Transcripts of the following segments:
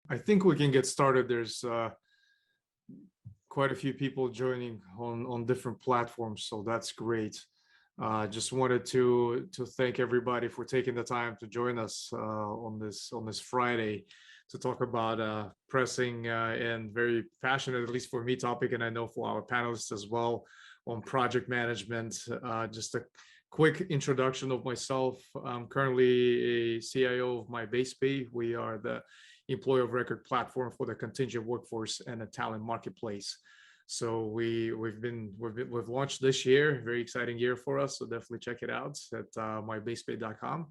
I think we can get started. There's quite a few people joining on different platforms, so that's great. Just wanted to thank everybody for taking the time to join us on this Friday to talk about pressing and very passionate, at least for me, topic, and I know for our panelists as well, on project management. Just a quick introduction of myself. I'm currently a CIO of myBasePay. We are the employer of record platform for the contingent workforce and the talent marketplace. So we've launched this year, very exciting year for us. So definitely check it out at myBasePay.com.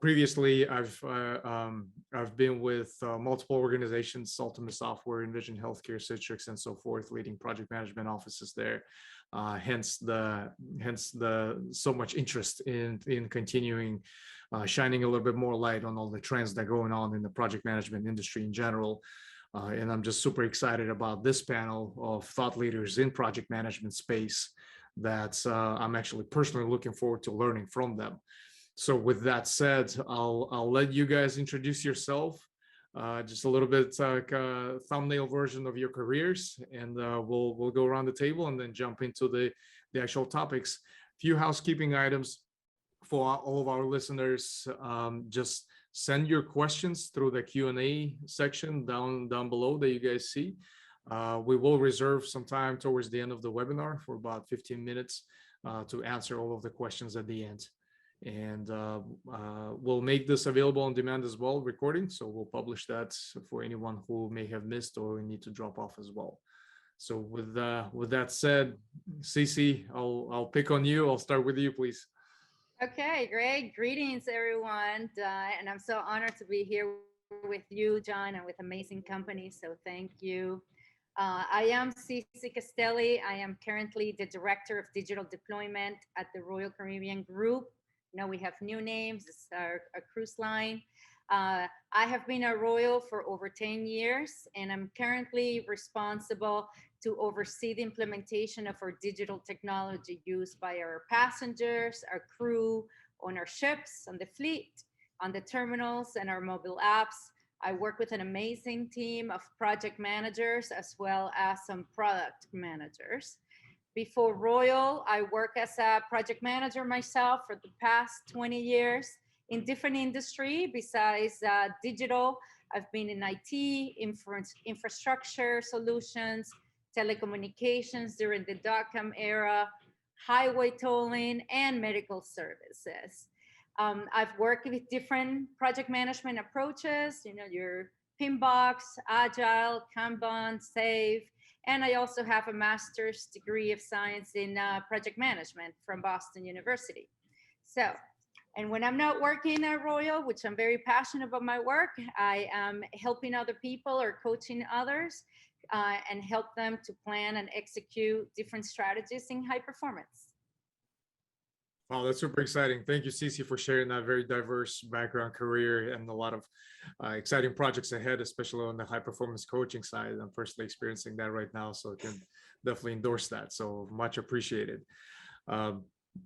Previously, I've been with multiple organizations, Ultimate Software, Envision Healthcare, Citrix, and so forth, leading project management offices there. Hence the so much interest in continuing shining a little bit more light on all the trends that are going on in the project management industry in general. And I'm just super excited about this panel of thought leaders in project management space that I'm actually personally looking forward to learning from them. So with that said, I'll let you guys introduce yourself, just a little bit like a thumbnail version of your careers, and we'll go around the table and then jump into the actual topics. Few housekeeping items for all of our listeners. Just send your questions through the Q&A section down below that you guys see. We will reserve some time towards the end of the webinar for about 15 minutes to answer all of the questions at the end. And we'll make this available on demand as well, recording. So we'll publish that for anyone who may have missed or need to drop off as well. So with that said, Cici, I'll pick on you. I'll start with you, please. Okay, great. Greetings, everyone. And I'm so honored to be here with you, John, and with amazing company. So thank you. I am Cici Castelli. I am currently the Director of Digital Deployment at the Royal Caribbean Group. Now we have new names. It's our cruise line. I have been at Royal for over 10 years, and I'm currently responsible to oversee the implementation of our digital technology used by our passengers, our crew, on our ships, on the fleet, on the terminals, and our mobile apps. I work with an amazing team of project managers as well as some product managers. Before Royal, I work as a project manager myself for the past 20 years in different industry. Besides digital, I've been in IT, infrastructure solutions, telecommunications during the dot-com era, highway tolling, and medical services. I've worked with different project management approaches, your Pinbox, Agile, Kanban, SAFe, and I also have a master's degree of science in project management from Boston University. So, and when I'm not working at Royal, which I'm very passionate about my work, I am helping other people or coaching others and help them to plan and execute different strategies in high performance. Wow, that's super exciting. Thank you, Cici, for sharing that very diverse background, career, and a lot of exciting projects ahead, especially on the high performance coaching side. I'm personally experiencing that right now, so I can definitely endorse that. So much appreciated.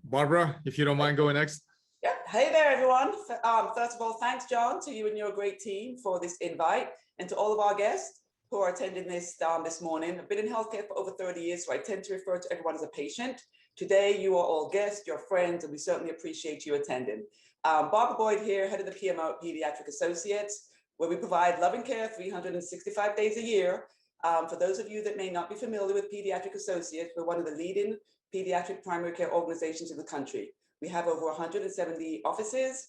Barbara, if you don't mind going next. Yeah. Hey there, everyone. First of all, thanks, John, to you and your great team for this invite, and to all of our guests who are attending this this morning. I've been in healthcare for over 30 years, so I tend to refer to everyone as a patient. Today, you are all guests, you're friends, and we certainly appreciate you attending. Barbara Boyd here, head of the PMO at Pediatric Associates, where we provide loving care 365 days a year. For those of you that may not be familiar with Pediatric Associates, we're one of the leading pediatric primary care organizations in the country. We have over 170 offices,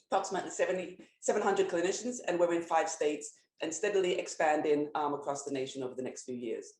approximately 700 clinicians, and we're in 5 states and steadily expanding across the nation over the next few years.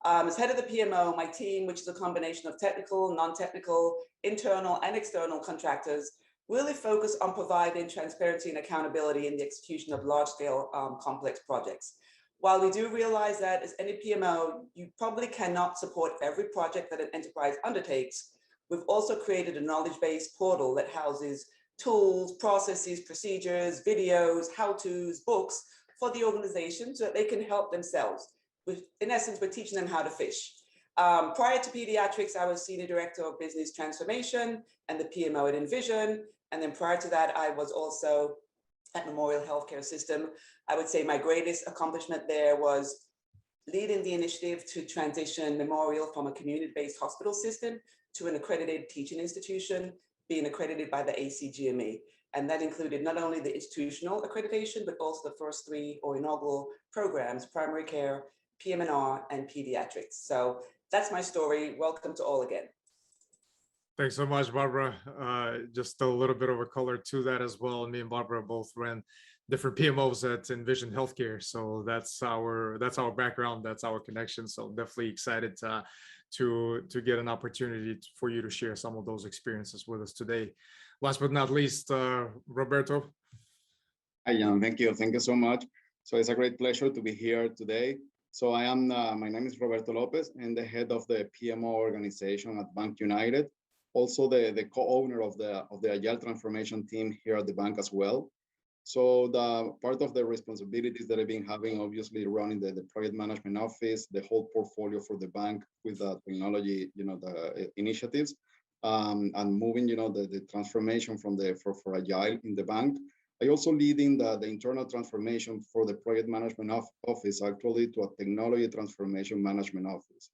As head of the PMO, my team, which is a combination of technical, non-technical, internal, and external contractors, really focus on providing transparency and accountability in the execution of large-scale complex projects. While we do realize that as any PMO, you probably cannot support every project that an enterprise undertakes, we've also created a knowledge-based portal that houses tools, processes, procedures, videos, how-tos, books for the organization so that they can help themselves. In essence, we're teaching them how to fish. Prior to Pediatrics, I was Senior Director of Business Transformation and the PMO at Envision. And then prior to that, I was also at Memorial Healthcare System. I would say my greatest accomplishment there was leading the initiative to transition Memorial from a community-based hospital system to an accredited teaching institution, being accredited by the ACGME. And that included not only the institutional accreditation, but also the first three or inaugural programs, primary care, PM&R, and pediatrics. So that's my story. Welcome to all again. Thanks so much, Barbara. Just a little bit of a color to that as well. Me and Barbara both ran different PMOs at Envision Healthcare, so that's our background, that's our connection. So definitely excited to get an opportunity for you to share some of those experiences with us today. Last but not least, Roberto. Hi, Jan. Thank you so much. So it's a great pleasure to be here today. So I am, my name is Roberto Lopez, and the head of the PMO organization at BankUnited. Also the co-owner of the Agile transformation team here at the bank as well. So the part of the responsibilities that I've been having, obviously running the project management office, the whole portfolio for the bank with the technology, the initiatives, and moving, the transformation from for Agile in the bank. I also leading the internal transformation for the project management office, actually, to a technology transformation management office.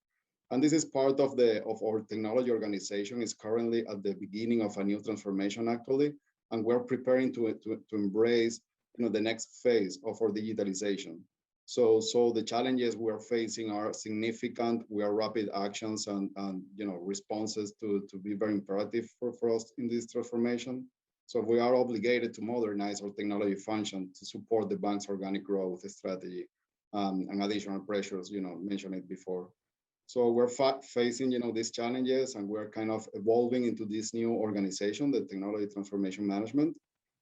And this is part of our technology organization. Is currently at the beginning of a new transformation, actually, and we're preparing to embrace, the next phase of our digitalization. So the challenges we are facing are significant. We are rapid actions and responses to be very imperative for us in this transformation. So we are obligated to modernize our technology function to support the bank's organic growth strategy and additional pressures, mentioned it before. So we're facing, these challenges, and we're kind of evolving into this new organization, the Technology Transformation Management.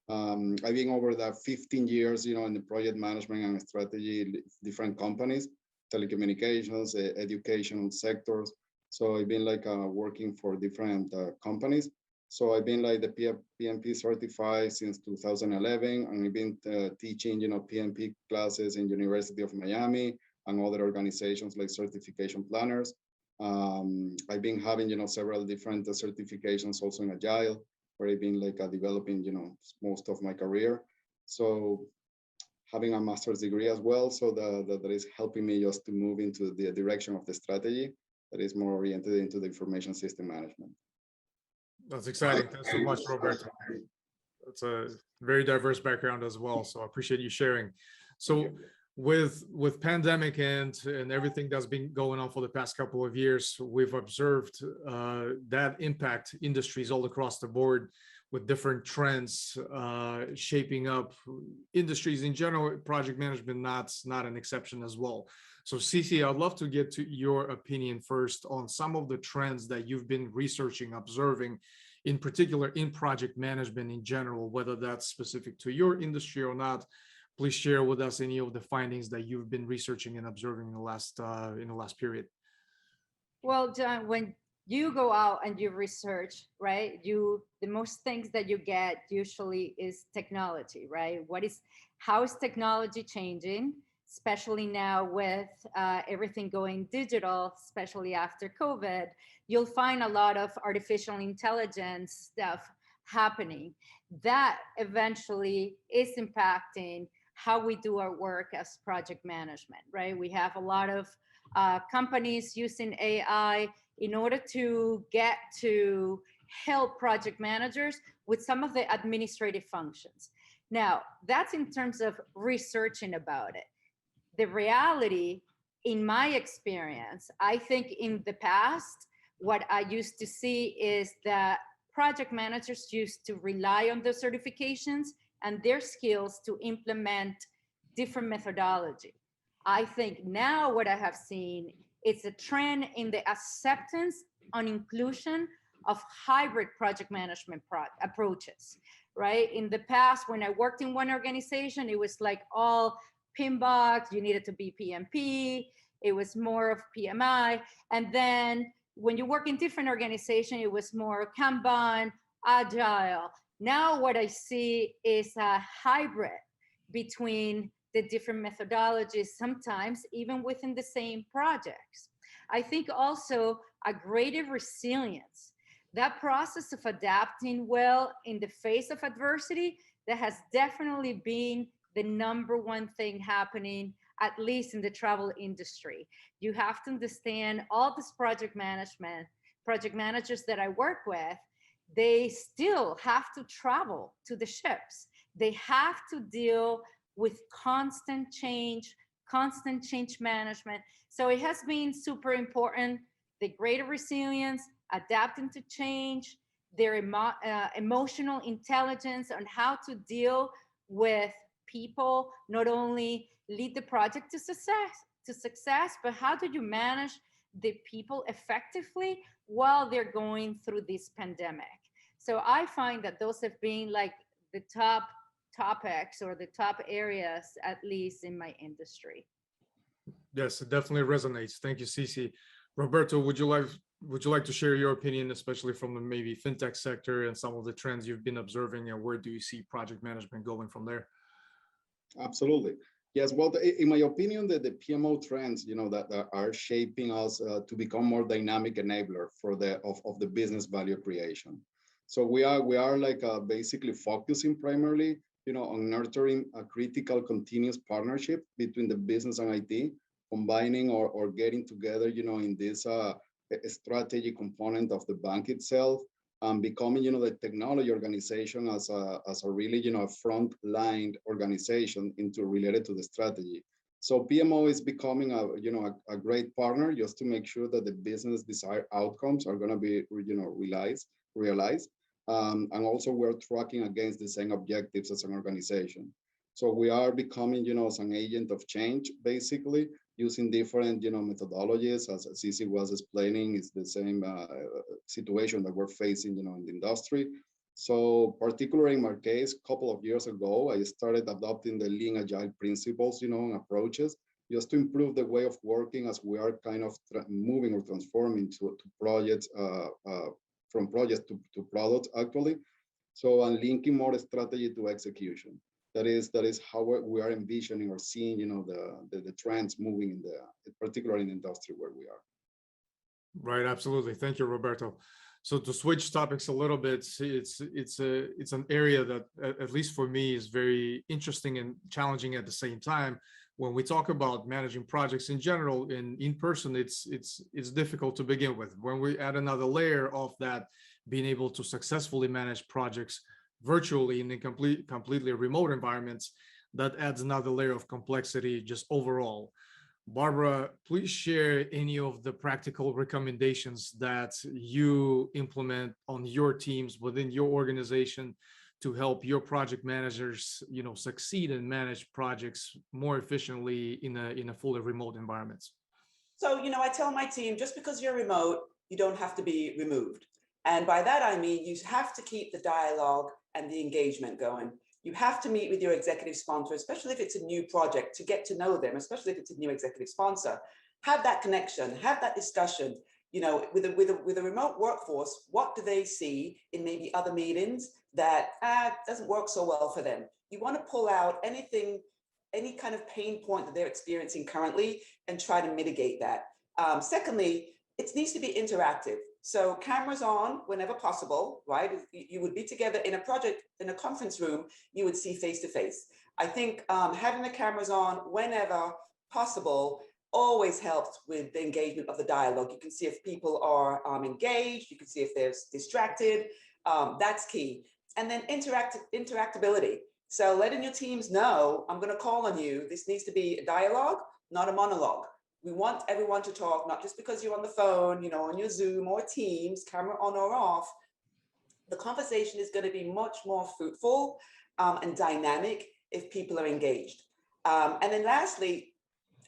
I've been over the 15 years, in the project management and strategy, different companies, telecommunications, education sectors. So I've been working for different companies. So I've been the PMP certified since 2011, and I've been teaching, PMP classes in University of Miami and other organizations like certification planners. I've been having, several different certifications also in Agile, where I've been developing, most of my career. So having a master's degree as well, so that is helping me just to move into the direction of the strategy that is more oriented into the information system management. That's exciting. Thanks so much, Roberto. It's a very diverse background as well, so I appreciate you sharing. So with pandemic and everything that's been going on for the past couple of years, we've observed that impact industries all across the board, with different trends shaping up industries in general. Project management not an exception as well. So Cici, I'd love to get to your opinion first on some of the trends that you've been researching, observing, in particular in project management in general, whether that's specific to your industry or not. Please share with us any of the findings that you've been researching and observing in the last period. Well, John, when you go out and you research, right, the most things that you get usually is technology, right? How is technology changing, especially now with everything going digital, especially after COVID? You'll find a lot of artificial intelligence stuff happening that eventually is impacting how we do our work as project management, right? We have a lot of companies using AI in order to get to help project managers with some of the administrative functions. Now, that's in terms of researching about it. The reality, in my experience, I think in the past, what I used to see is that project managers used to rely on the certifications and their skills to implement different methodology. I think now what I have seen is a trend in the acceptance and inclusion of hybrid project management approaches, right? In the past, when I worked in one organization, it was like all PMBOK, you needed to be PMP, it was more of PMI. And then when you work in different organizations, it was more Kanban, Agile. Now what I see is a hybrid between the different methodologies, sometimes even within the same projects. I think also a greater resilience. That process of adapting well in the face of adversity that has definitely been the number one thing happening, at least in the travel industry. You have to understand all this project managers that I work with, they still have to travel to the ships. They have to deal with constant change management. So it has been super important, the greater resilience, adapting to change, their emotional intelligence on how to deal with people, not only lead the project to success, but how do you manage the people effectively while they're going through this pandemic. So I find that those have been like the top topics or the top areas, at least in my industry. Yes, it definitely resonates. Thank you, Cici. Roberto, would you like to share your opinion, especially from the maybe fintech sector and some of the trends you've been observing, and where do you see project management going from there? Absolutely. Yes, well, in my opinion, the PMO trends, that are shaping us to become more dynamic enabler for of the business value creation. So we are like basically focusing primarily, on nurturing a critical continuous partnership between the business and IT, combining or getting together, in this strategy component of the bank itself, becoming, the technology organization as a really, front-line organization related to the strategy. So PMO is becoming a great partner just to make sure that the business desired outcomes are going to be, realized. And also we're tracking against the same objectives as an organization. So we are becoming, as an agent of change, basically, using different, methodologies. As Cici was explaining, it's the same situation that we're facing, in the industry. So particularly in my case, a couple of years ago, I started adopting the lean agile principles, and approaches, just to improve the way of working as we are kind of moving or transforming to projects, from projects to products, actually. So I'm linking more strategy to execution. That is how we are envisioning or seeing, the trends moving particularly in the industry where we are. Right, absolutely. Thank you, Roberto. So to switch topics a little bit, it's an area that, at least for me, is very interesting and challenging at the same time. When we talk about managing projects in general in person, it's difficult to begin with. When we add another layer of that, being able to successfully manage projects virtually in completely remote environments, that adds another layer of complexity just overall. Barbara, please share any of the practical recommendations that you implement on your teams within your organization to help your project managers, succeed and manage projects more efficiently in a fully remote environment. So, I tell my team, just because you're remote, you don't have to be removed. And by that, I mean, you have to keep the dialogue and the engagement going. You have to meet with your executive sponsor, especially if it's a new project, to get to know them, especially if it's a new executive sponsor. Have that connection, have that discussion. With a remote workforce, what do they see in maybe other meetings that doesn't work so well for them? You want to pull out anything, any kind of pain point that they're experiencing currently and try to mitigate that. Secondly, it needs to be interactive. So cameras on whenever possible, right? You would be together in a project, in a conference room, you would see face-to-face. I think having the cameras on whenever possible always helps with the engagement of the dialogue. You can see if people are engaged, you can see if they're distracted, that's key. And then interactability. So letting your teams know, I'm gonna call on you, this needs to be a dialogue, not a monologue. We want everyone to talk, not just because you're on the phone, on your Zoom or Teams, camera on or off. The conversation is going to be much more fruitful and dynamic if people are engaged. And then lastly,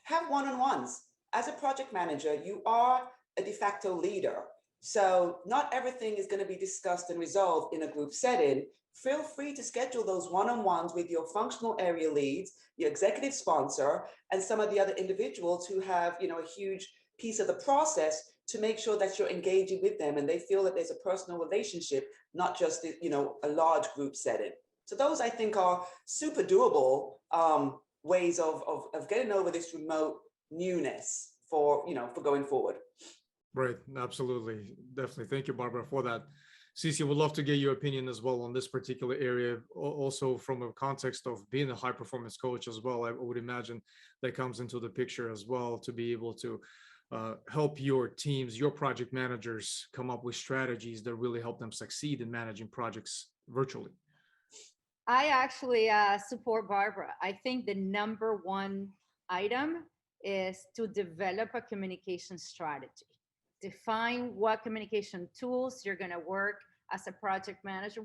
have one-on-ones. As a project manager, you are a de facto leader. So not everything is going to be discussed and resolved in a group setting. Feel free to schedule those one-on-ones with your functional area leads, your executive sponsor, and some of the other individuals who have, a huge piece of the process to make sure that you're engaging with them and they feel that there's a personal relationship, not just, a large group setting. So those, I think, are super doable ways of getting over this remote newness for going forward. Right, absolutely, definitely. Thank you, Barbara, for that. Cici, would love to get your opinion as well on this particular area. Also, from a context of being a high performance coach as well, I would imagine that comes into the picture as well to be able to help your teams, your project managers come up with strategies that really help them succeed in managing projects virtually. I actually support Barbara. I think the number one item is to develop a communication strategy. Define what communication tools you're going to work as a project manager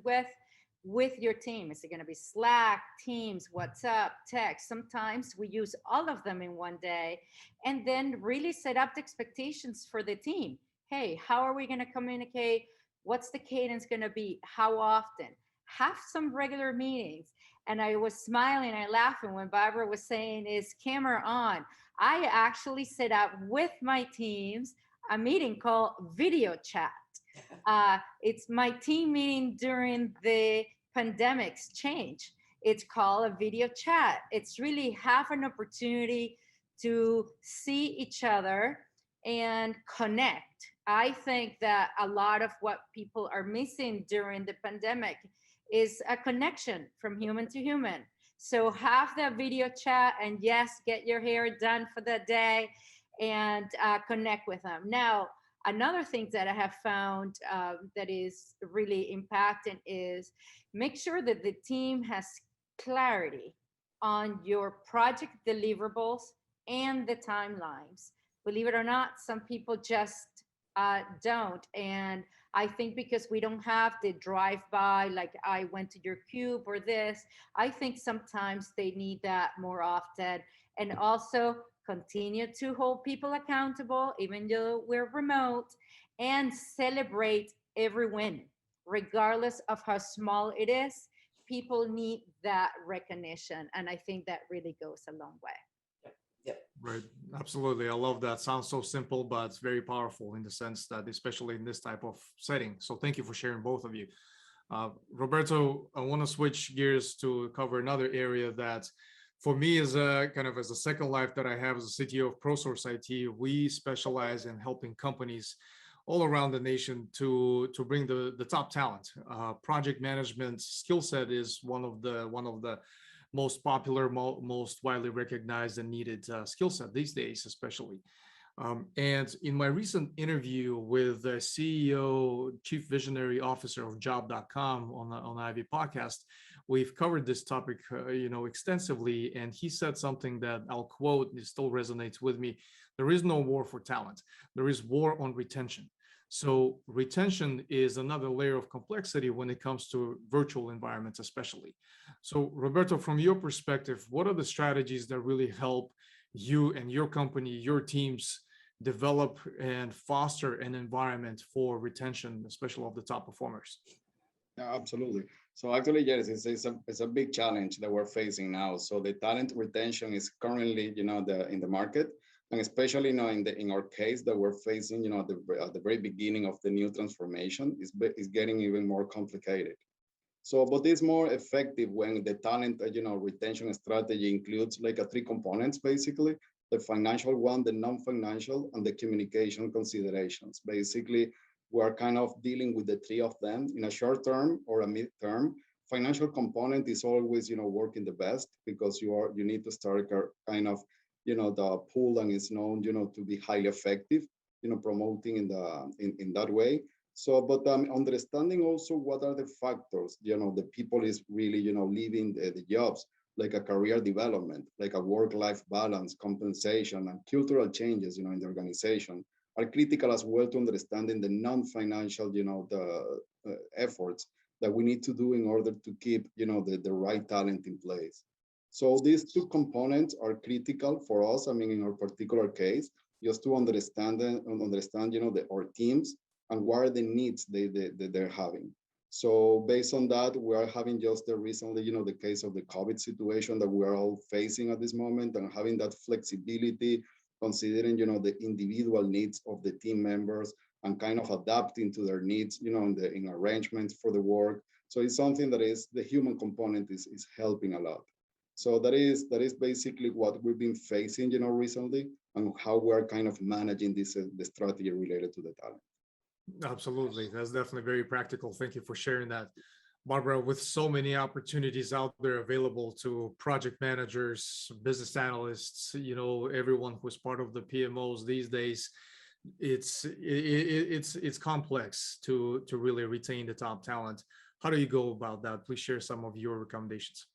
with your team. Is it going to be Slack, Teams, WhatsApp, text? Sometimes we use all of them in one day, and then really set up the expectations for the team. Hey, how are we going to communicate? What's the cadence going to be? How often? Have some regular meetings. And I was smiling and laughing when Barbara was saying, is camera on? I actually set up with my teams a meeting called video chat. It's my team meeting during the pandemic's change. It's called a video chat. It's really have an opportunity to see each other and connect. I think that a lot of what people are missing during the pandemic is a connection from human to human. So have that video chat, and yes, get your hair done for the day and connect with them. Now, another thing that I have found that is really impacting is make sure that the team has clarity on your project deliverables and the timelines. Believe it or not, some people just don't. And I think because we don't have the drive-by, like I went to your cube or this, I think sometimes they need that more often. And also continue to hold people accountable, even though we're remote, and celebrate every win, regardless of how small it is. People need that recognition. And I think that really goes a long way. Yep. Right. Absolutely. I love that. Sounds so simple, but it's very powerful in the sense that, especially in this type of setting. So thank you for sharing, both of you. Roberto, I want to switch gears to cover another area that for me is a kind of as a second life that I have as a CTO of ProSource IT. We specialize in helping companies all around the nation to bring the top talent. Project management skill set is one of the most popular, most widely recognized and needed skill set these days, especially. And in my recent interview with the CEO, Chief Visionary Officer of Job.com on the Ivy podcast, we've covered this topic, extensively. And he said something that I'll quote, it still resonates with me. There is no war for talent. There is war on retention. So retention is another layer of complexity when it comes to virtual environments, especially. So Roberto, from your perspective, what are the strategies that really help you and your company, your teams develop and foster an environment for retention, especially of the top performers? Yeah, absolutely. So actually, yes, it's a big challenge that we're facing now. So the talent retention is currently, in the market, and especially in our case that we're facing, at the very beginning of the new transformation, is getting even more complicated. So, but it's more effective when the talent, retention strategy includes like three components, basically: the financial one, the non-financial, and the communication considerations. Basically, we're kind of dealing with the three of them in a short term or a mid-term. Financial component is always, working the best because you need to start kind of, the pool, and it's known, to be highly effective, promoting in that way. So, but understanding also what are the factors, the people is really, leaving the jobs, like a career development, like a work-life balance, compensation, and cultural changes, in the organization are critical as well to understanding the non-financial, the efforts that we need to do in order to keep, the right talent in place. So these two components are critical for us. I mean, in our particular case, just to understand, our teams and what are the needs they're having. So based on that, we are having just recently, the case of the COVID situation that we are all facing at this moment, and having that flexibility, considering, the individual needs of the team members and kind of adapting to their needs, in arrangements for the work. So it's something that is the human component is helping a lot. So that is basically what we've been facing, recently, and how we're kind of managing this the strategy related to the talent. Absolutely. That's definitely very practical. Thank you for sharing that. Barbara, with so many opportunities out there available to project managers, business analysts, everyone who's part of the PMOs these days, it's complex to really retain the top talent. How do you go about that? Please share some of your recommendations.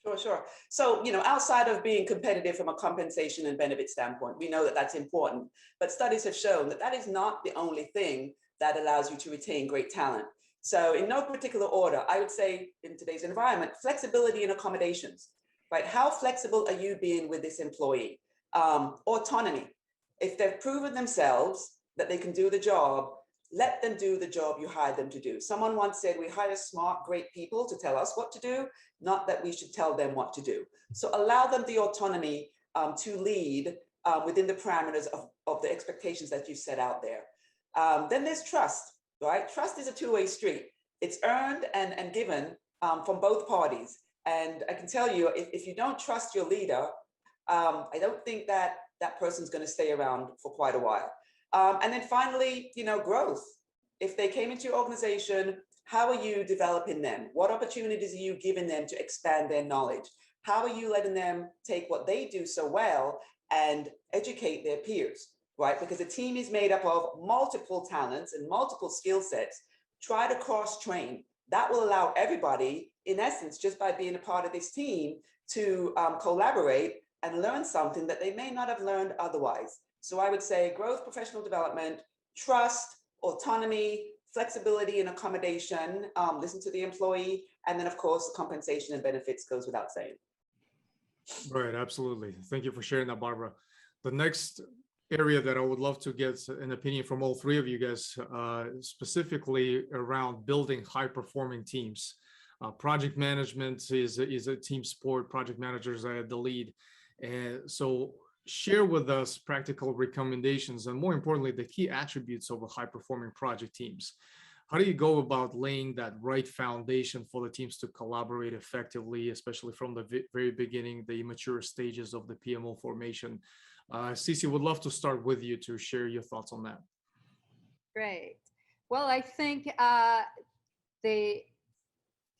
Sure, sure. So, outside of being competitive from a compensation and benefit standpoint, we know that that's important, but studies have shown that that is not the only thing that allows you to retain great talent. So in no particular order, I would say in today's environment, flexibility and accommodations, right? How flexible are you being with this employee? Autonomy. If they've proven themselves that they can do the job, let them do the job you hired them to do. Someone once said, we hire smart, great people to tell us what to do, not that we should tell them what to do. So allow them the autonomy to lead within the parameters of the expectations that you set out there. Then there's trust, right? Trust is a two-way street. It's earned and given from both parties. And I can tell you, if you don't trust your leader, I don't think that that person's going to stay around for quite a while. And then finally, growth. If they came into your organization, how are you developing them? What opportunities are you giving them to expand their knowledge? How are you letting them take what they do so well and educate their peers, right? Because a team is made up of multiple talents and multiple skill sets. Try to cross-train. That will allow everybody, in essence, just by being a part of this team, to collaborate and learn something that they may not have learned otherwise. So I would say growth, professional development, trust, autonomy, flexibility and accommodation, listen to the employee, and then of course, compensation and benefits goes without saying. Right, absolutely. Thank you for sharing that, Barbara. The next area that I would love to get an opinion from all three of you guys, specifically around building high-performing teams. Project management is a team sport. Project managers are the lead. And so share with us practical recommendations and, more importantly, the key attributes of a high-performing project teams. How do you go about laying that right foundation for the teams to collaborate effectively, especially from the very beginning, the immature stages of the PMO formation? Cici, would love to start with you to share your thoughts on that. Great. Well, I think the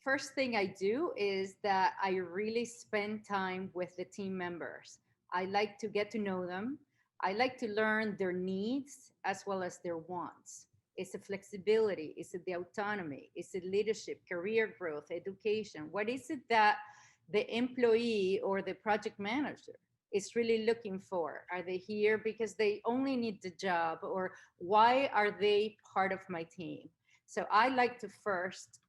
first thing I do is that I really spend time with the team members. I like to get to know them. I like to learn their needs as well as their wants. Is it flexibility? Is it the autonomy? Is it leadership, career growth, education? What is it that the employee or the project manager is really looking for? Are they here because they only need the job, or why are they part of my team? So I like to first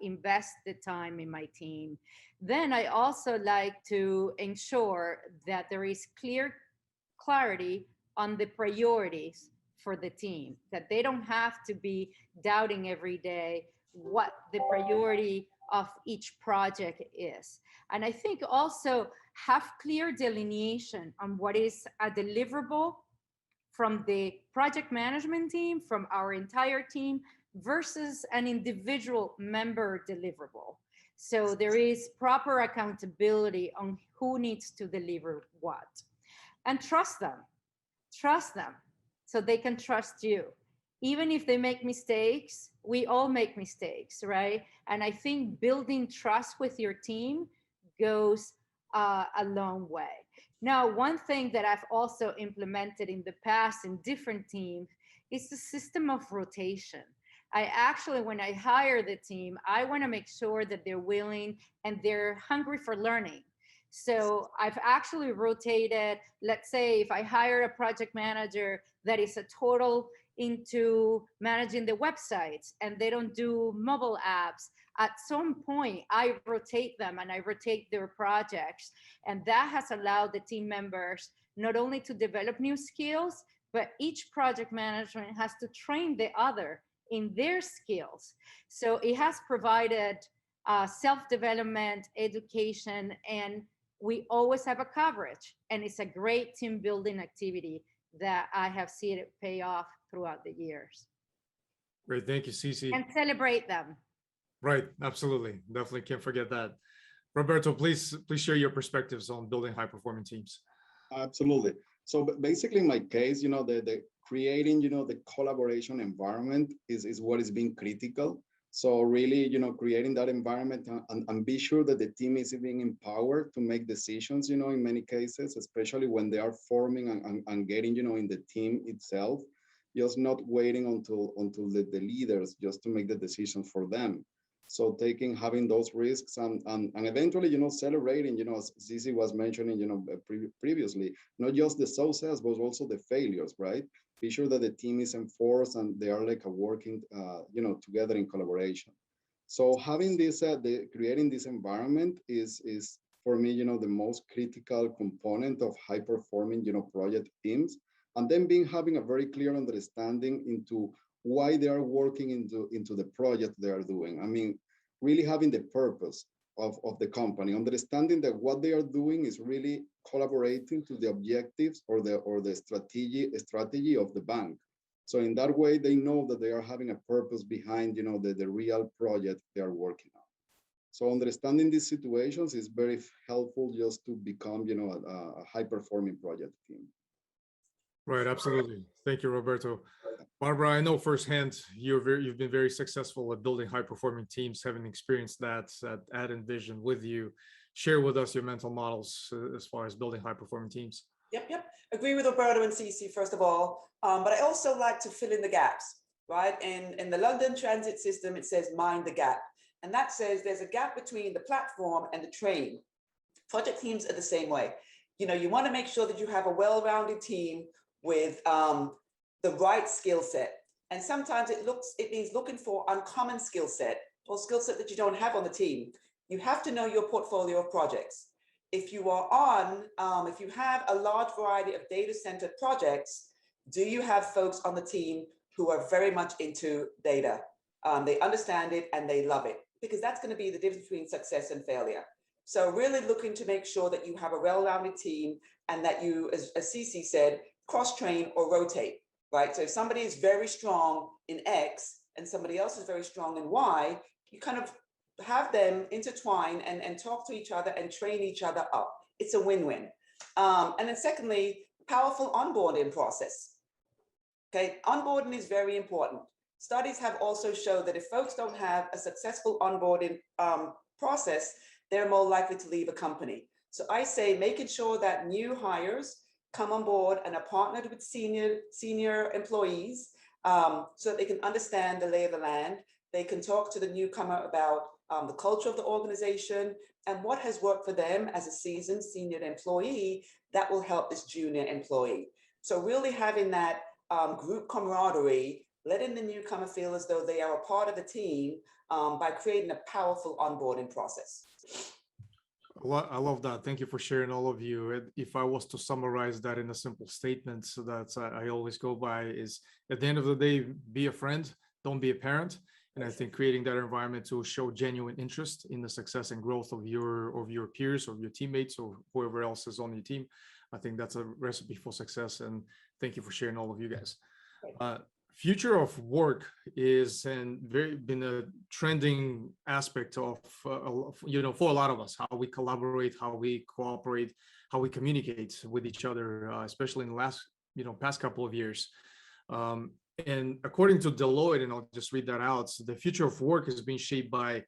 invest the time in my team. Then I also like to ensure that there is clarity on the priorities for the team, that they don't have to be doubting every day what the priority of each project is. And I think also have clear delineation on what is a deliverable from the project management team, from our entire team, versus an individual member deliverable. So there is proper accountability on who needs to deliver what. And trust them so they can trust you. Even if they make mistakes, we all make mistakes, right? And I think building trust with your team goes a long way. Now, one thing that I've also implemented in the past in different teams is the system of rotation. I actually, when I hire the team, I want to make sure that they're willing and they're hungry for learning. So I've actually rotated, let's say if I hire a project manager that is a total into managing the websites and they don't do mobile apps, at some point I rotate them and I rotate their projects. And that has allowed the team members not only to develop new skills, but each project management has to train the other in their skills. So it has provided self-development, education, and we always have a coverage. And it's a great team building activity that I have seen it pay off throughout the years. Great, thank you, Cici. And celebrate them. Right, absolutely. Definitely can't forget that. Roberto, please share your perspectives on building high-performing teams. Absolutely. So basically, in my case, the creating, the collaboration environment is what is being critical. So really, creating that environment and be sure that the team is being empowered to make decisions, in many cases, especially when they are forming and getting, in the team itself, just not waiting until the leaders just to make the decisions for them. So having those risks and eventually, celebrating, as Cici was mentioning, previously, not just the success, but also the failures, right? Be sure that the team is enforced and they are like a working, together in collaboration. So having this, creating this environment is for me, the most critical component of high performing, project teams. And then having a very clear understanding into why they are working into the project they are doing. I mean, really having the purpose of the company, understanding that what they are doing is really collaborating to the objectives or the strategy of the bank. So in that way, they know that they are having a purpose behind, the real project they are working on. So understanding these situations is very helpful just to become, a high performing project team. Right, absolutely. Thank you, Roberto. Barbara, I know firsthand you've been very successful at building high-performing teams, having experienced that at Envision with you. Share with us your mental models as far as building high-performing teams. Yep. Agree with Roberto and Cici, first of all. But I also like to fill in the gaps, right? In the London transit system, it says mind the gap. And that says there's a gap between the platform and the train. Project teams are the same way. You want to make sure that you have a well-rounded team with the right skill set. And sometimes it means looking for uncommon skill set or skill set that you don't have on the team. You have to know your portfolio of projects. If you have a large variety of data-centered projects, do you have folks on the team who are very much into data? They understand it and they love it, because that's going to be the difference between success and failure. So really looking to make sure that you have a well-rounded team and that you, as Cici said, cross-train or rotate, right? So if somebody is very strong in X and somebody else is very strong in Y, you kind of have them intertwine and talk to each other and train each other up. It's a win-win. And then secondly, powerful onboarding process. Okay, onboarding is very important. Studies have also shown that if folks don't have a successful onboarding process, they're more likely to leave a company. So I say making sure that new hires come on board and are partnered with senior employees so that they can understand the lay of the land. They can talk to the newcomer about the culture of the organization and what has worked for them as a seasoned senior employee that will help this junior employee. So really having that group camaraderie, letting the newcomer feel as though they are a part of the team by creating a powerful onboarding process. I love that. Thank you for sharing, all of you. If I was to summarize that in a simple statement, so that I always go by is, at the end of the day, be a friend, don't be a parent. And I think creating that environment to show genuine interest in the success and growth of your peers or your teammates or whoever else is on your team, I think that's a recipe for success. And thank you for sharing, all of you guys. Future of work is been a trending aspect of for a lot of us, how we collaborate, how we cooperate, how we communicate with each other, especially in the last past couple of years. And according to Deloitte, and I'll just read that out, so the future of work is being shaped by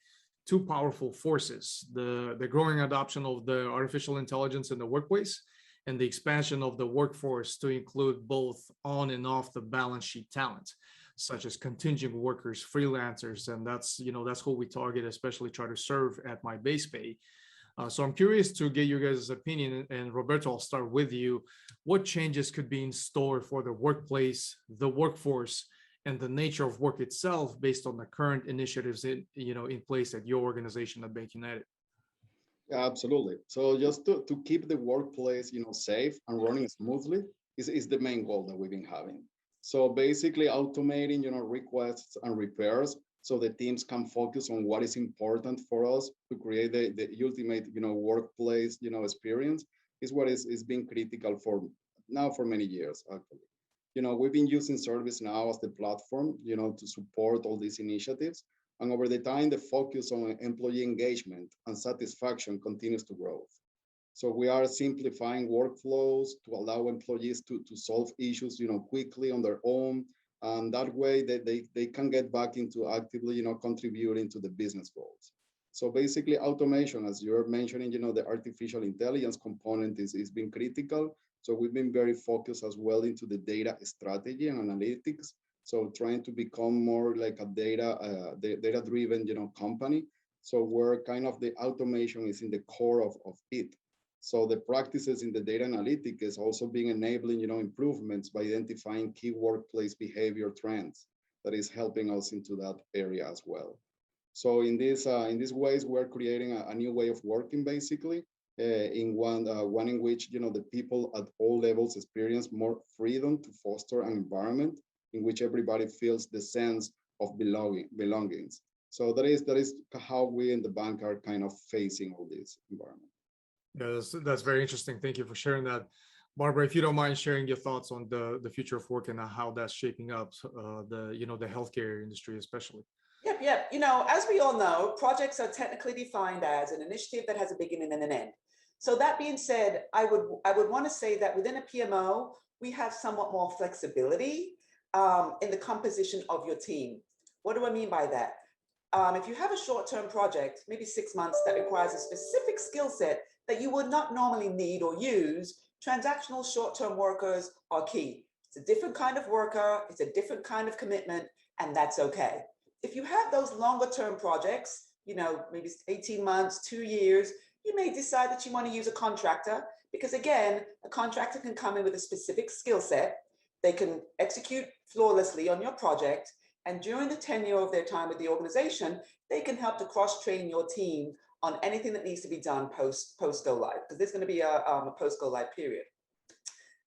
two powerful forces: the growing adoption of the artificial intelligence in the workplace, and the expansion of the workforce to include both on and off the balance sheet talent, such as contingent workers, freelancers, and that's who we target, especially try to serve at myBasePay. So I'm curious to get you guys' opinion, and Roberto, I'll start with you. What changes could be in store for the workplace, the workforce, and the nature of work itself based on the current initiatives in place at your organization at BankUnited? Yeah, absolutely. So just to keep the workplace, safe and running smoothly is the main goal that we've been having. So basically automating, requests and repairs so the teams can focus on what is important for us to create the ultimate, workplace, experience is what is being critical for many years, actually. We've been using ServiceNow as the platform, to support all these initiatives. And over the time, the focus on employee engagement and satisfaction continues to grow. So we are simplifying workflows to allow employees to solve issues, quickly on their own. And that way they can get back into actively, contributing to the business goals. So basically automation, as you're mentioning, the artificial intelligence component is being critical. So we've been very focused as well into the data strategy and analytics. So trying to become more like a data-driven, company. So where kind of the automation is in the core of it. So the practices in the data analytics is also being enabling, improvements by identifying key workplace behavior trends that is helping us into that area as well. So in these ways, we're creating a new way of working, basically, in one in which the people at all levels experience more freedom to foster an environment in which everybody feels the sense of belongings. So that is how we in the bank are kind of facing all this environment. Yeah, that's very interesting. Thank you for sharing that. Barbara, if you don't mind sharing your thoughts on the future of work and how that's shaping up the healthcare industry, especially. Yep. As we all know, projects are technically defined as an initiative that has a beginning and an end. So that being said, I would want to say that within a PMO, we have somewhat more flexibility in the composition of your team. What do I mean by that? If you have a short-term project, maybe 6 months, that requires a specific skill set that you would not normally need or use, transactional short-term workers are key. It's a different kind of worker, it's a different kind of commitment, and that's okay. If you have those longer-term projects, maybe 18 months, 2 years, you may decide that you want to use a contractor, because again, a contractor can come in with a specific skill set, they can execute flawlessly on your project, and during the tenure of their time with the organization, they can help to cross-train your team on anything that needs to be done post go live, because there's going to be a post go live period.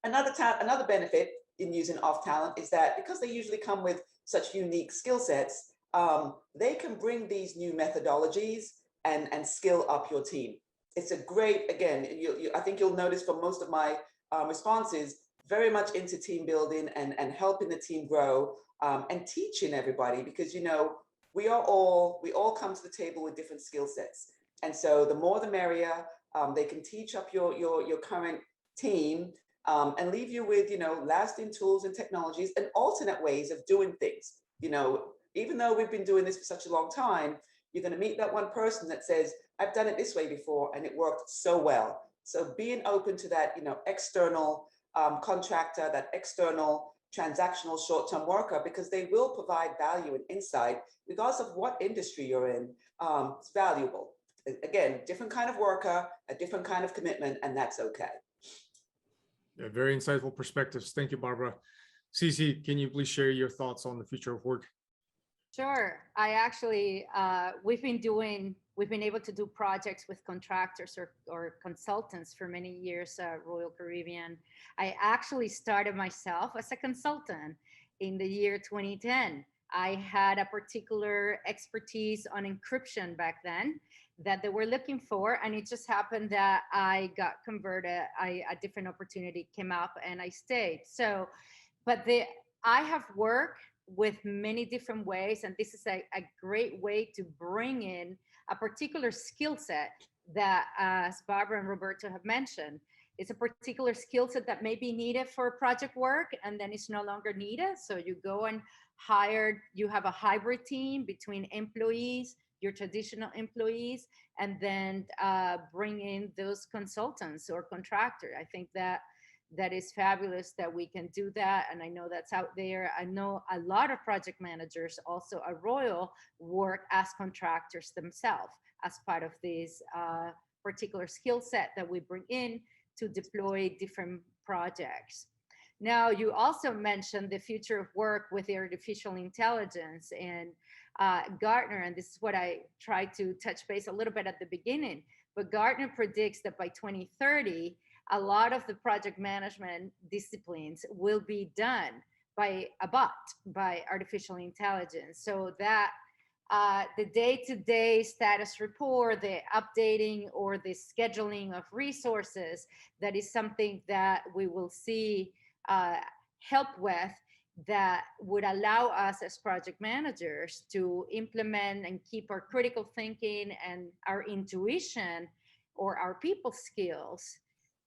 Another benefit in using off talent is that because they usually come with such unique skill sets, they can bring these new methodologies and skill up your team. It's a great, again, I think you'll notice from most of my responses, very much into team building and helping the team grow and teaching everybody, because we all come to the table with different skill sets. And so the more the merrier. They can teach up your current team and leave you with, lasting tools and technologies and alternate ways of doing things. Even though we've been doing this for such a long time, you're going to meet that one person that says, I've done it this way before and it worked so well. So being open to that, external contractor, that external transactional short-term worker, because they will provide value and insight regardless of what industry you're in. It's valuable. Again, different kind of worker, a different kind of commitment, and that's okay. Yeah, very insightful perspectives. Thank you, Barbara. Cici, can you please share your thoughts on the future of work? Sure. I actually, we've been able to do projects with contractors or consultants for many years at Royal Caribbean. I actually started myself as a consultant in the year 2010. I had a particular expertise on encryption back then that they were looking for, and it just happened that I got converted. A different opportunity came up and I stayed. So, but I have worked with many different ways, and this is a great way to bring in a particular skill set that, as Barbara and Roberto have mentioned, it's a particular skill set that may be needed for project work and then it's no longer needed. So you go and you have a hybrid team between employees, your traditional employees, and then bring in those consultants or contractor. I think that is fabulous that we can do that. And I know that's out there. I know a lot of project managers also at Royal work as contractors themselves as part of this particular skill set that we bring in to deploy different projects. Now, you also mentioned the future of work with artificial intelligence and Gartner, and this is what I tried to touch base a little bit at the beginning, but Gartner predicts that by 2030, a lot of the project management disciplines will be done by a bot, by artificial intelligence. So that the day-to-day status report, the updating or the scheduling of resources, that is something that we will see help with, that would allow us as project managers to implement and keep our critical thinking and our intuition or our people skills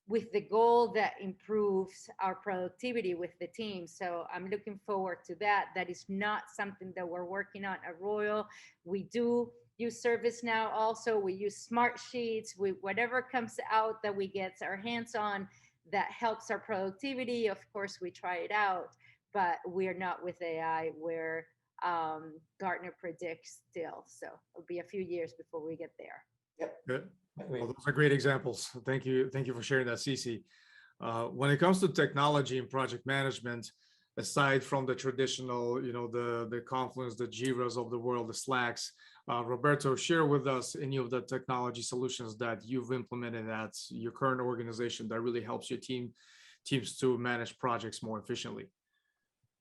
with the goal that improves our productivity with the team. So I'm looking forward to that. That is not something that we're working on at Royal. We do use ServiceNow also. We use Smart Sheets. Whatever comes out that we get our hands on that helps our productivity, of course, we try it out, but we're not with AI where Gartner predicts still. So it'll be a few years before we get there. Yep. Good. Agreed. Well, those are great examples. Thank you. Thank you for sharing that, Cici. When it comes to technology and project management, aside from the traditional, the Confluence, the Jiras of the world, the Slacks, Roberto, share with us any of the technology solutions that you've implemented at your current organization that really helps your teams to manage projects more efficiently.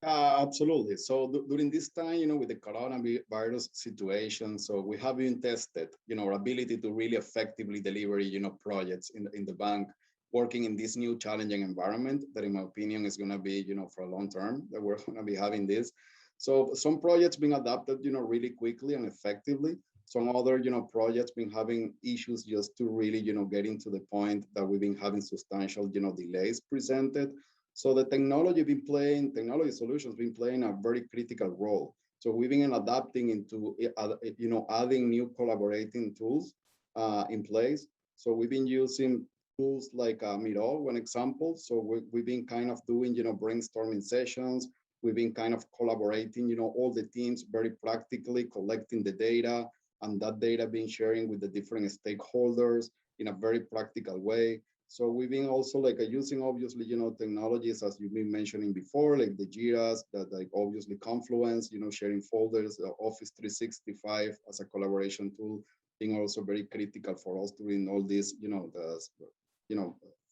Absolutely. So during this time, with the coronavirus situation, so we have been tested, our ability to really effectively deliver, projects in the bank, working in this new challenging environment that, in my opinion, is going to be, for a long term that we're going to be having this. So some projects being adapted, really quickly and effectively. Some other, projects been having issues just to really, getting to the point that we've been having substantial, delays presented. So the technology solutions been playing a very critical role. So we've been adapting into, adding new collaborating tools in place. So we've been using tools like Miro, one example. So we've been kind of doing, brainstorming sessions. We've been kind of collaborating, all the teams very practically collecting the data, and that data being sharing with the different stakeholders in a very practical way. So we've been also using obviously, technologies as you've been mentioning before, like the Jiras, that like obviously Confluence, sharing folders, Office 365 as a collaboration tool, being also very critical for us during all this,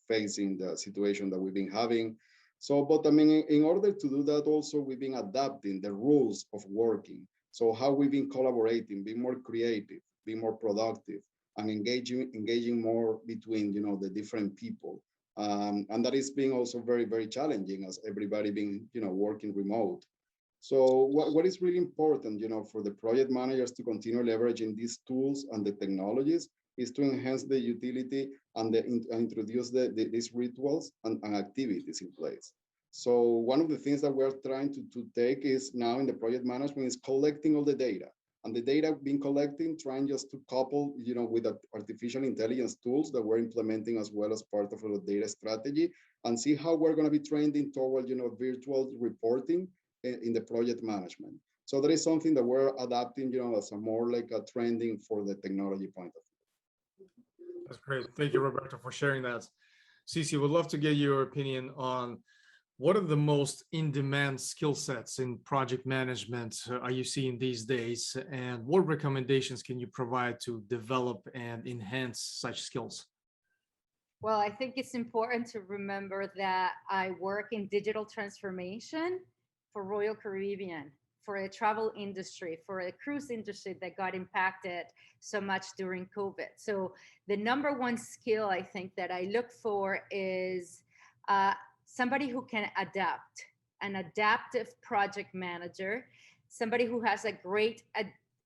facing the situation that we've been having. So, but I mean, in order to do that also, we've been adapting the rules of working. So how we've been collaborating, being more creative, being more productive, and engaging more between, the different people. And that is being also very, very challenging as everybody being, working remote. So what is really important, for the project managers to continue leveraging these tools and the technologies is to enhance the utility and introduce these rituals and activities in place. So one of the things that we're trying to take is now in the project management is collecting all the data. And the data being collected, trying just to couple, with the artificial intelligence tools that we're implementing as well as part of our data strategy, and see how we're going to be trending toward, virtual reporting in the project management. So that is something that we're adapting, as a more like a trending for the technology point of view. That's great. Thank you, Roberto, for sharing that. Cici, would love to get your opinion on what are the most in-demand skill sets in project management are you seeing these days, and what recommendations can you provide to develop and enhance such skills? Well, I think it's important to remember that I work in digital transformation for Royal Caribbean, for a travel industry, for a cruise industry that got impacted so much during COVID. So the number one skill I think that I look for is somebody who can adapt, an adaptive project manager, somebody who has a great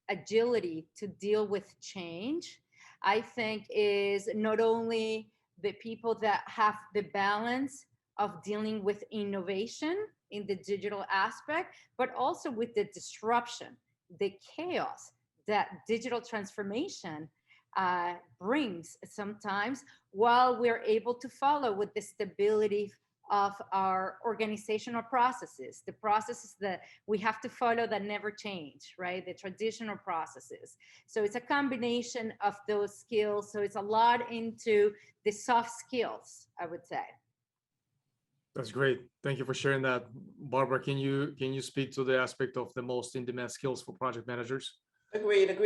agility to deal with change, I think is not only the people that have the balance of dealing with innovation in the digital aspect, but also with the disruption, the chaos that digital transformation brings sometimes, while we're able to follow with the stability of our organizational processes, the processes that we have to follow that never change, right? The traditional processes. So it's a combination of those skills. So it's a lot into the soft skills, I would say. That's great. Thank you for sharing that. Barbara, can you speak to the aspect of the most in-demand skills for project managers? Agreed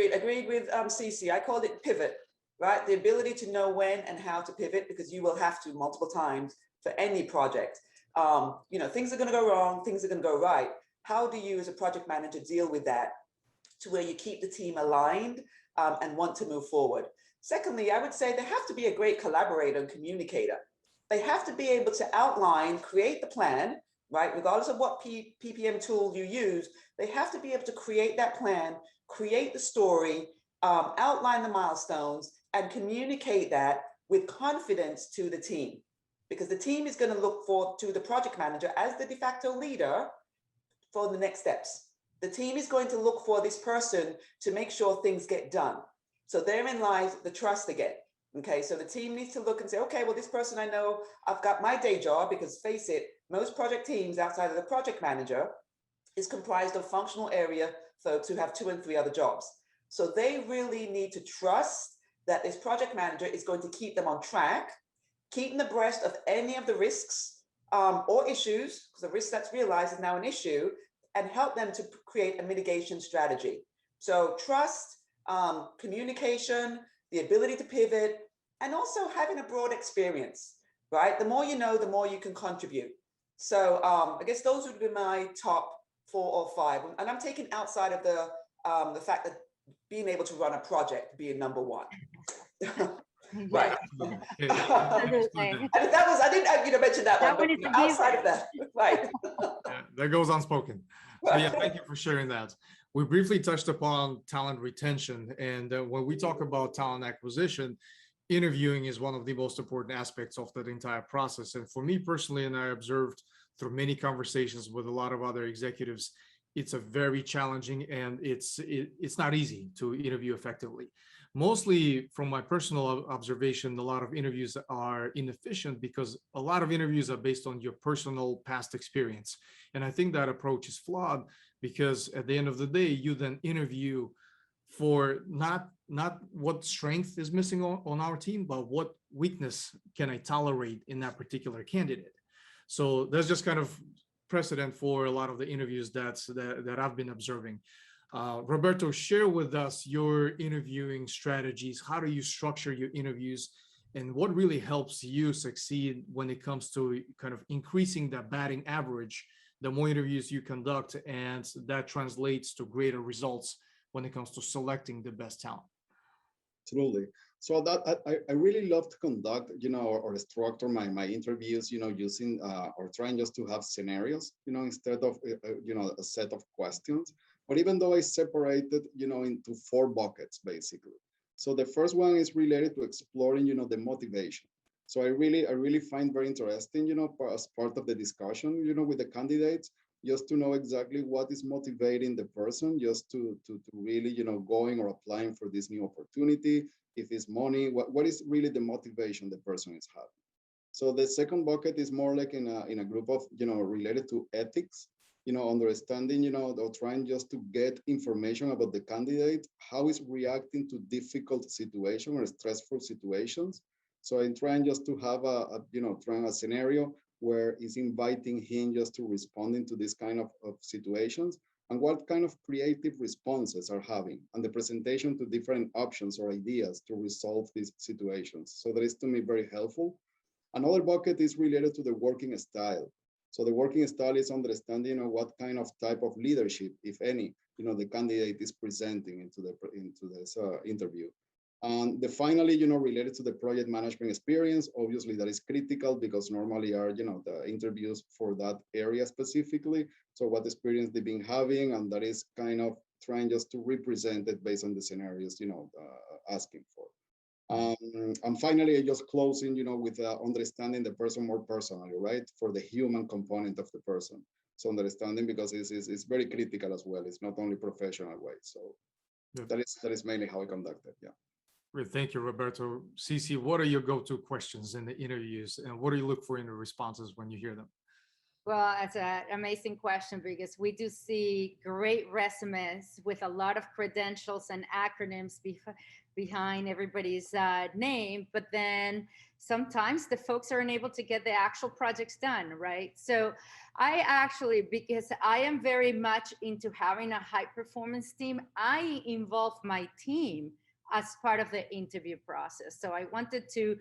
with Cici. I called it pivot, right? The ability to know when and how to pivot, because you will have to multiple times for any project. Things are going to go wrong, things are going to go right. How do you as a project manager deal with that to where you keep the team aligned and want to move forward? Secondly, I would say they have to be a great collaborator and communicator. They have to be able to outline, create the plan, right? Regardless of what PPM tool you use, they have to be able to create that plan, create the story, outline the milestones, and communicate that with confidence to the team, because the team is going to look to the project manager as the de facto leader for the next steps. The team is going to look for this person to make sure things get done. So therein lies the trust again. Okay, so the team needs to look and say, okay, well, this person, I know I've got my day job, because face it, most project teams outside of the project manager is comprised of functional area folks who have 2 and 3 other jobs. So they really need to trust that this project manager is going to keep them on track, keep them abreast of any of the risks or issues, because the risk that's realized is now an issue, and help them to create a mitigation strategy. So trust, communication, the ability to pivot, and also having a broad experience, right? The more you know, the more you can contribute. So I guess those would be my top 4 or 5. And I'm taking outside of the fact that being able to run a project being number 1. Right. Absolutely. And that was, I didn't mention that That one, one is but a outside given. of that, right. Yeah, that goes unspoken. So yeah, thank you for sharing that. We briefly touched upon talent retention, and when we talk about talent acquisition, interviewing is one of the most important aspects of that entire process. And for me personally, and I observed through many conversations with a lot of other executives, it's a very challenging, and it's not easy to interview effectively. Mostly from my personal observation, a lot of interviews are inefficient because a lot of interviews are based on your personal past experience. And I think that approach is flawed, because at the end of the day, you then interview for not what strength is missing on our team, but what weakness can I tolerate in that particular candidate. So there's just kind of precedent for a lot of the interviews that I've been observing. Roberto, share with us your interviewing strategies. How do you structure your interviews, and what really helps you succeed when it comes to kind of increasing that batting average the more interviews you conduct, and that translates to greater results when it comes to selecting the best talent? Absolutely. So that I really love to conduct, or structure my interviews, using or trying just to have scenarios, instead of, a set of questions. But even though I separated, into 4 buckets, basically. So the first one is related to exploring, the motivation. So I really find very interesting, as part of the discussion, with the candidates, just to know exactly what is motivating the person, just to really, going or applying for this new opportunity. If it's money, what is really the motivation the person is having. So the second bucket is more like in a group of, related to ethics, understanding, or trying just to get information about the candidate, how is reacting to difficult situations or stressful situations. So I'm trying just to have trying a scenario where it's inviting him just to responding to this kind of situations, and what kind of creative responses are having, and the presentation to different options or ideas to resolve these situations. So that is, to me, very helpful. Another bucket is related to the working style. So the working style is understanding, what kind of type of leadership, if any, the candidate is presenting into this interview. And finally, related to the project management experience, obviously that is critical, because normally are, the interviews for that area specifically. So what experience they've been having, and that is kind of trying just to represent it based on the scenarios, asking for. And finally, just closing, with understanding the person more personally, right? For the human component of the person. So understanding, because it's very critical as well. It's not only professional way. So that is mainly how I conduct it. Yeah. Great. Thank you, Roberto. Cici, what are your go-to questions in the interviews, and what do you look for in the responses when you hear them? Well, that's an amazing question, because we do see great resumes with a lot of credentials and acronyms behind everybody's name, but then sometimes the folks are unable to get the actual projects done, right? So I actually, because I am very much into having a high performance team, I involve my team as part of the interview process. So I wanted to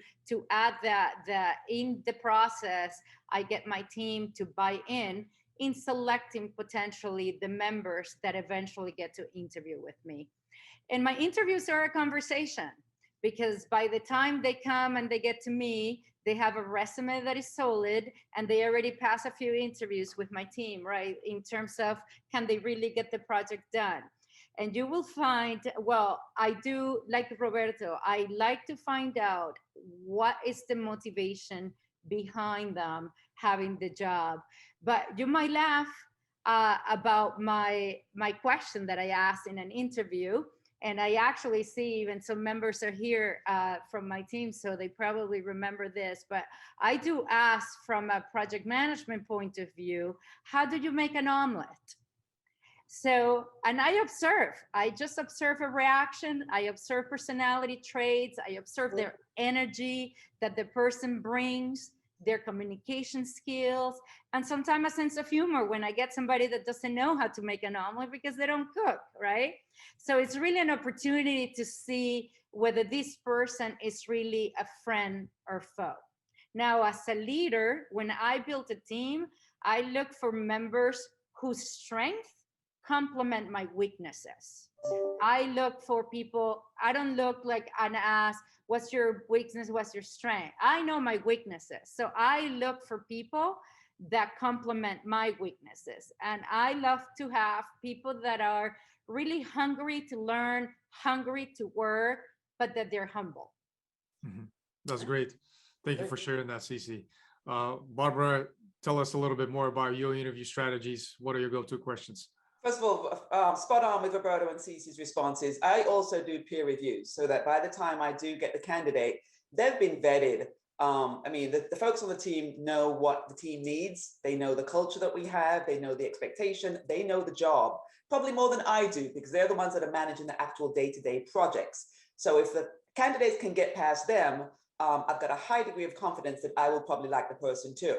add that in the process, I get my team to buy in selecting potentially the members that eventually get to interview with me. And my interviews are a conversation, because by the time they come and they get to me, they have a resume that is solid, and they already pass a few interviews with my team, right? In terms of, can they really get the project done? And you will find, well, I do, like Roberto, I like to find out what is the motivation behind them having the job. But you might laugh about my question that I asked in an interview. And I actually see even some members are here from my team, so they probably remember this. But I do ask from a project management point of view, how do you make an omelet? So, and I just observe a reaction. I observe personality traits. I observe their energy that the person brings, their communication skills, and sometimes a sense of humor when I get somebody that doesn't know how to make an omelet because they don't cook, right? So it's really an opportunity to see whether this person is really a friend or foe. Now, as a leader, when I build a team, I look for members whose strength complement my weaknesses. I look for people, I don't look like and ask, what's your weakness, what's your strength? I know my weaknesses. So I look for people that complement my weaknesses. And I love to have people that are really hungry to learn, hungry to work, but that they're humble. That's great. Thank you for sharing that, Cici. Barbara, tell us a little bit more about your interview strategies. What are your go-to questions? First of all, spot on with Roberto and Cici's responses. I also do peer reviews so that by the time I do get the candidate, they've been vetted. I mean, the folks on the team know what the team needs. They know the culture that we have. They know the expectation. They know the job, probably more than I do, because they're the ones that are managing the actual day-to-day projects. So if the candidates can get past them, I've got a high degree of confidence that I will probably like the person too.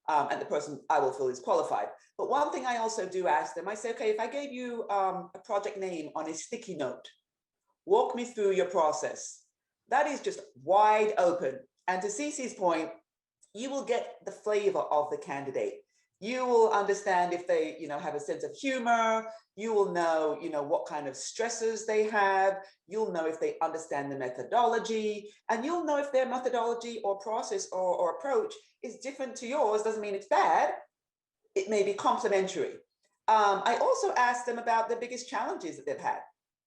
And the person I will feel is qualified. But one thing I also do ask them, I say, okay, if I gave you a project name on a sticky note, walk me through your process. That is just wide open. And to Cici's point, you will get the flavor of the candidate. You will understand if they, have a sense of humor. You will know, what kind of stresses they have. You'll know if they understand the methodology, and you'll know if their methodology or process or approach is different to yours. Doesn't mean it's bad. It may be complementary. I also asked them about the biggest challenges that they've had,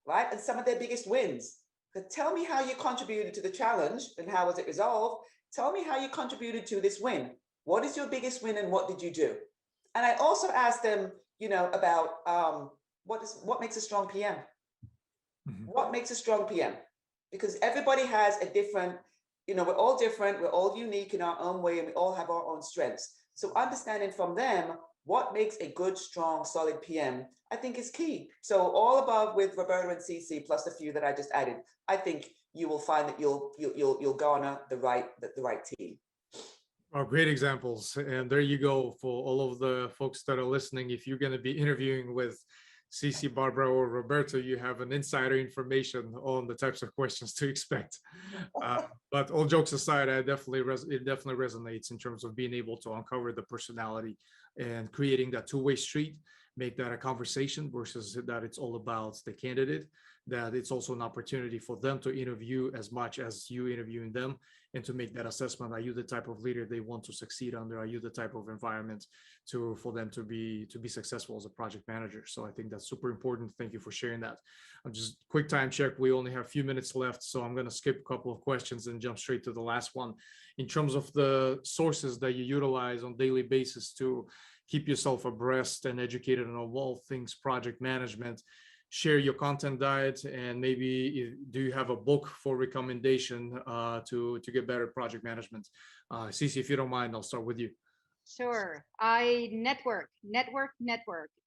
right? And some of their biggest wins. But tell me how you contributed to the challenge and how was it resolved? Tell me how you contributed to this win. What is your biggest win and what did you do? And I also asked them, about what makes a strong PM? What makes a strong PM? Because everybody has a different, we're all different, we're all unique in our own way, and we all have our own strengths. So understanding from them what makes a good, strong, solid PM, I think is key. So all above with Roberto and Cici, plus the few that I just added, I think you will find that you'll garner the right team. Oh, great examples. And there you go for all of the folks that are listening. If you're going to be interviewing with Cici, Barbara, or Roberto, you have an insider information on the types of questions to expect. But all jokes aside, it definitely resonates in terms of being able to uncover the personality and creating that two-way street, make that a conversation versus that it's all about the candidate, that it's also an opportunity for them to interview as much as you interviewing them, and to make that assessment. Are you the type of leader they want to succeed under? Are you the type of environment for them to be successful as a project manager? So I think that's super important. Thank you for sharing that. Just quick time check. We only have a few minutes left, so I'm going to skip a couple of questions and jump straight to the last one. In terms of the sources that you utilize on a daily basis to keep yourself abreast and educated on all things project management, share your content diet, and maybe do you have a book for recommendation to get better project management? Cici, if you don't mind, I'll start with you. Sure. I network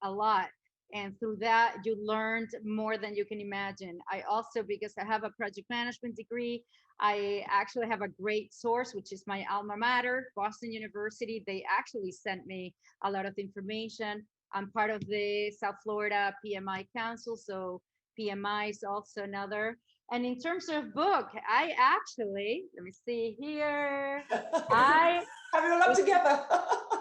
a lot. And through that, you learned more than you can imagine. I also, because I have a project management degree, I actually have a great source, which is my alma mater, Boston University. They actually sent me a lot of information. I'm part of the South Florida PMI Council, so PMI is also another. And in terms of book, I actually, let me see here. Have you all up together?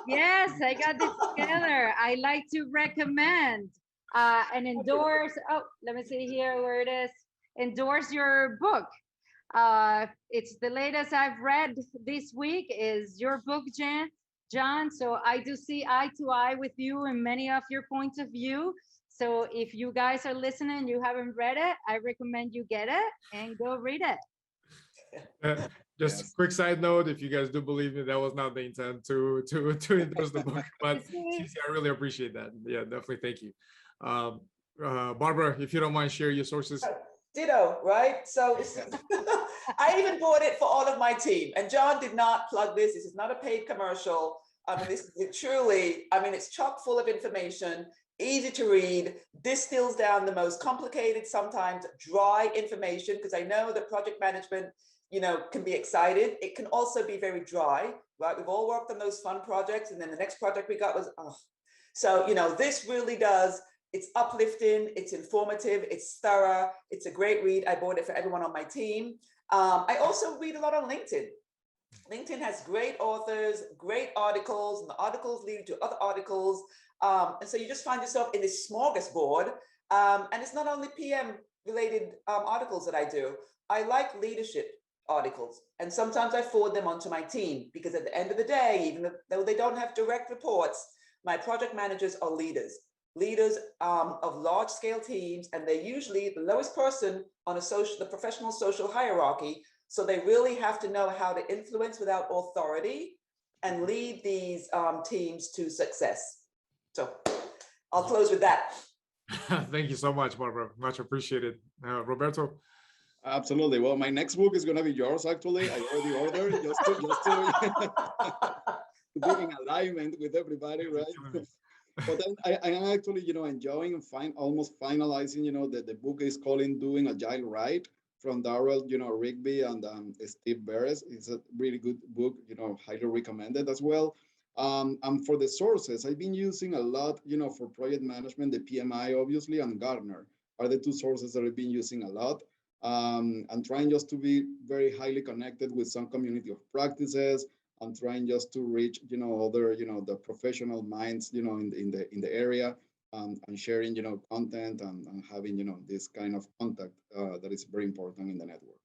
Yes, I got this together. I like to recommend and endorse. Oh, let me see here where it is. Endorse your book. It's the latest I've read this week is your book, Jahn. So I do see eye to eye with you and many of your points of view. So if you guys are listening, you haven't read it, I recommend you get it and go read it. Just Yes. a quick side note, if you guys do believe me, that was not the intent to endorse the book, but Cici, I really appreciate that. Yeah, definitely. Thank you. Barbara, if you don't mind, share your sources. Ditto, right? So I even bought it for all of my team. And John did not plug this. This is not a paid commercial. I mean, this is truly, I mean, it's chock full of information, easy to read, distills down the most complicated, sometimes dry information, because I know that project management, you know, can be excited. It can also be very dry, right? We've all worked on those fun projects, and then the next project we got was, oh. So, you know, this really does, it's uplifting, it's informative, it's thorough, it's a great read. I bought it for everyone on my team. I also read a lot on LinkedIn. LinkedIn has great authors, great articles, and the articles lead to other articles. And so you just find yourself in this smorgasbord. And it's not only PM related articles that I do. I like leadership articles. And sometimes I forward them onto my team because at the end of the day, even though they don't have direct reports, my project managers are leaders of large scale teams, and they're usually the lowest person on the professional social hierarchy. So they really have to know how to influence without authority and lead these teams to success. So I'll close with that. Thank you so much, Barbara. Much appreciated. Roberto? Absolutely. Well, my next book is going to be yours, actually. I already ordered just to be in alignment with everybody, right? But I am actually, you know, enjoying and almost finalizing, you know, the book is called Doing Agile Right from Darrell, you know, Rigby and Steve Beres. It's a really good book, you know, highly recommended as well. And for the sources, I've been using a lot, you know, for project management, the PMI, obviously, and Gartner are the two sources that I've been using a lot. And trying just to be very highly connected with some community of practices. I'm trying just to reach, you know, other, you know, the professional minds, you know, in the area, and sharing, you know, content and having, you know, this kind of contact that is very important in the network.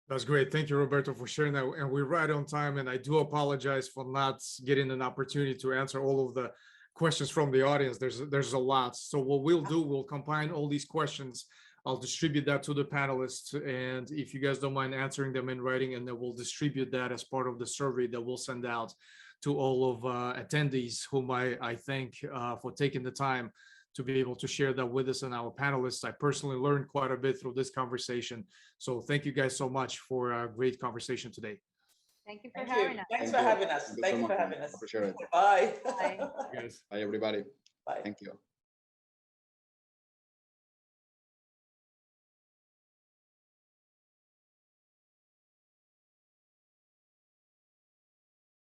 That's great. Thank you, Roberto, for sharing that. And we're right on time. And I do apologize for not getting an opportunity to answer all of the questions from the audience. There's a lot. So what we'll do, we'll combine all these questions. I'll distribute that to the panelists. And if you guys don't mind answering them in writing, and then we'll distribute that as part of the survey that we'll send out to all of attendees, whom I thank for taking the time to be able to share that with us and our panelists. I personally learned quite a bit through this conversation. So thank you guys so much for a great conversation today. Thank you for having us. Thanks for having us. Thank you for having us. Appreciate it. Bye. Bye. Yes. Bye, everybody. Bye. Thank you.